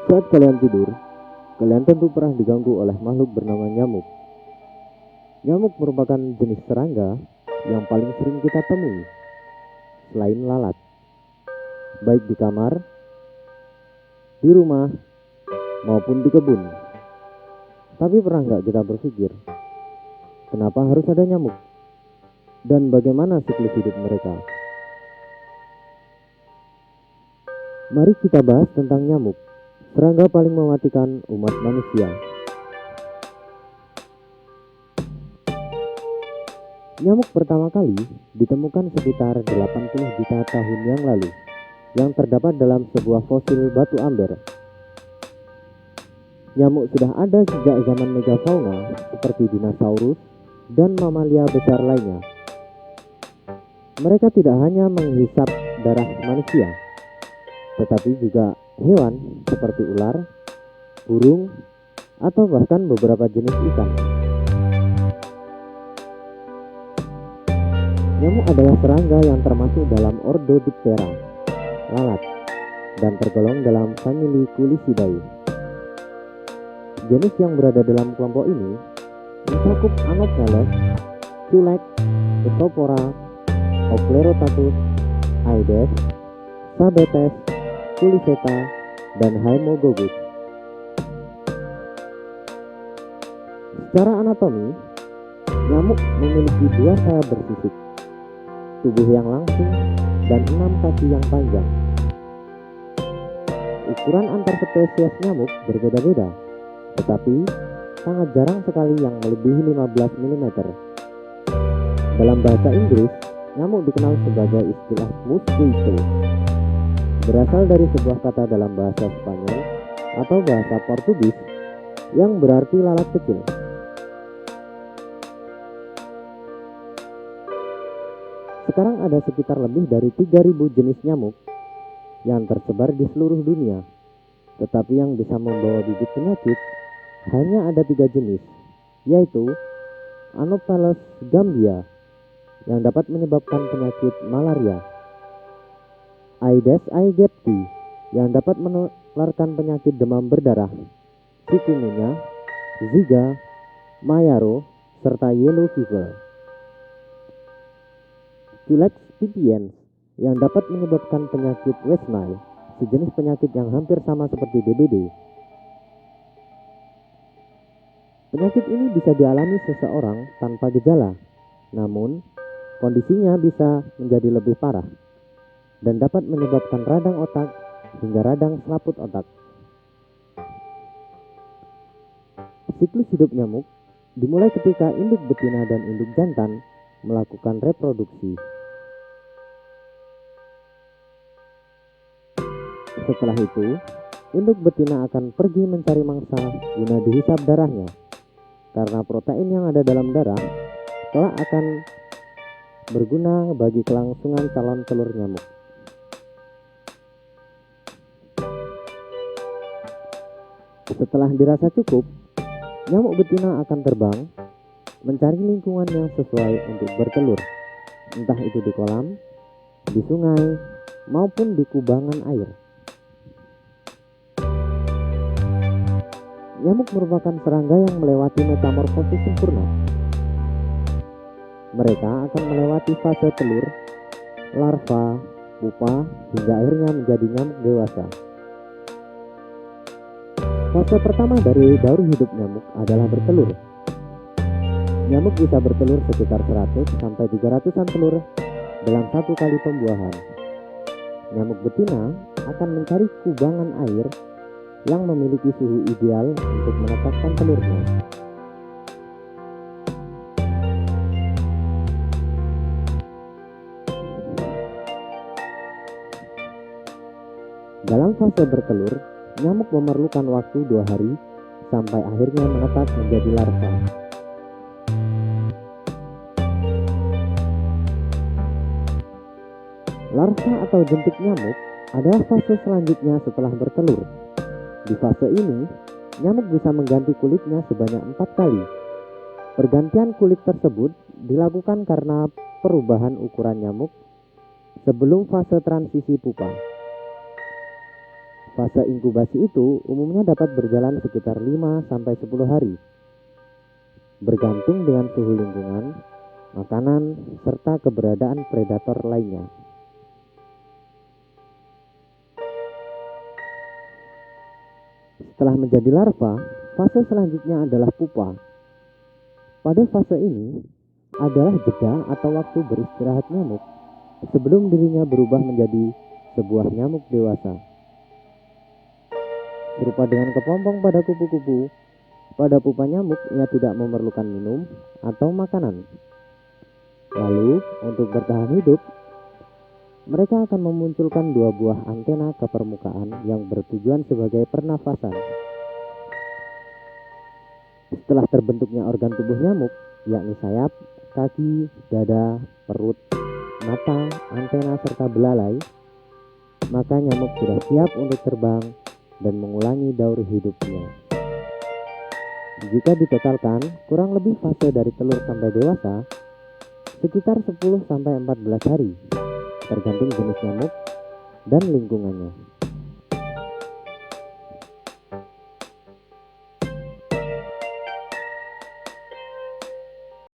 Saat kalian tidur, kalian tentu pernah diganggu oleh makhluk bernama nyamuk. Nyamuk merupakan jenis serangga yang paling sering kita temui, selain lalat, baik di kamar, di rumah, maupun di kebun. Tapi pernah nggak kita berpikir, kenapa harus ada nyamuk? Dan bagaimana siklus hidup mereka? Mari kita bahas tentang nyamuk, serangga paling mematikan umat manusia. Nyamuk pertama kali ditemukan sekitar 80 juta tahun yang lalu, yang terdapat dalam sebuah fosil batu amber. Nyamuk sudah ada sejak zaman megafauna seperti dinosaurus dan mamalia besar lainnya. Mereka tidak hanya menghisap darah manusia, tetapi juga hewan seperti ular, burung, atau bahkan beberapa jenis ikan. Nyamuk adalah serangga yang termasuk dalam ordo Diptera, lalat, dan tergolong dalam famili Culicidae. Jenis yang berada dalam kelompok ini mencakup Anopheles, Culex, Ctopora, Ochlorotatus, Aedes, Sabetes, Culiceta, dan Haemogogus. Secara anatomi, nyamuk memiliki 2 sayap bersisik, tubuh yang langsing, dan 6 kaki yang panjang. Ukuran antar spesies nyamuk berbeda-beda, tetapi sangat jarang sekali yang melebihi 15 mm. Dalam bahasa Inggris, nyamuk dikenal sebagai istilah mosquito, berasal dari sebuah kata dalam bahasa Spanyol atau bahasa Portugis yang berarti lalat kecil. Sekarang ada sekitar lebih dari 3.000 jenis nyamuk yang tersebar di seluruh dunia, tetapi yang bisa membawa bibit penyakit hanya ada 3 jenis, yaitu Anopheles gambia yang dapat menyebabkan penyakit malaria, Aedes aegypti yang dapat menularkan penyakit demam berdarah, chikungunya, Zika, Mayaro, serta yellow fever, Culex pipiens yang dapat menyebabkan penyakit West Nile, sejenis penyakit yang hampir sama seperti DBD. Penyakit ini bisa dialami seseorang tanpa gejala, namun kondisinya bisa menjadi lebih parah dan dapat menyebabkan radang otak hingga radang selaput otak. Siklus hidup nyamuk dimulai ketika induk betina dan induk jantan melakukan reproduksi. Setelah itu, induk betina akan pergi mencari mangsa guna dihisap darahnya. Karena protein yang ada dalam darah kelak akan berguna bagi kelangsungan calon telur nyamuk. Setelah dirasa cukup, nyamuk betina akan terbang mencari lingkungan yang sesuai untuk bertelur, entah itu di kolam, di sungai, maupun di kubangan air. Nyamuk merupakan serangga yang melewati metamorfosis sempurna. Mereka akan melewati fase telur, larva, pupa, hingga akhirnya menjadi nyamuk dewasa. Fase pertama dari daur hidup nyamuk adalah bertelur. Nyamuk bisa bertelur sekitar 100-300an telur dalam 1 kali pembuahan. Nyamuk betina akan mencari kubangan air yang memiliki suhu ideal untuk menetaskan telurnya. Dalam fase bertelur, nyamuk memerlukan waktu 2 hari sampai akhirnya menetas menjadi larva. Larva atau jentik nyamuk adalah fase selanjutnya setelah bertelur. Di fase ini, nyamuk bisa mengganti kulitnya sebanyak 4 kali. Pergantian kulit tersebut dilakukan karena perubahan ukuran nyamuk sebelum fase transisi pupa. Fase inkubasi itu umumnya dapat berjalan sekitar 5-10 hari, bergantung dengan suhu lingkungan, makanan, serta keberadaan predator lainnya. Setelah menjadi larva, fase selanjutnya adalah pupa. Pada fase ini adalah jeda atau waktu beristirahat nyamuk sebelum dirinya berubah menjadi sebuah nyamuk dewasa. Serupa dengan kepompong pada kupu-kupu, pada pupa nyamuk ia tidak memerlukan minum atau makanan. Lalu, untuk bertahan hidup, mereka akan memunculkan 2 buah antena ke permukaan yang bertujuan sebagai pernafasan. Setelah terbentuknya organ tubuh nyamuk, yakni sayap, kaki, dada, perut, mata, antena, serta belalai, maka nyamuk sudah siap untuk terbang dan mengulangi daur hidupnya. Jika ditotalkan, kurang lebih fase dari telur sampai dewasa sekitar 10-14 hari, tergantung jenis nyamuk dan lingkungannya.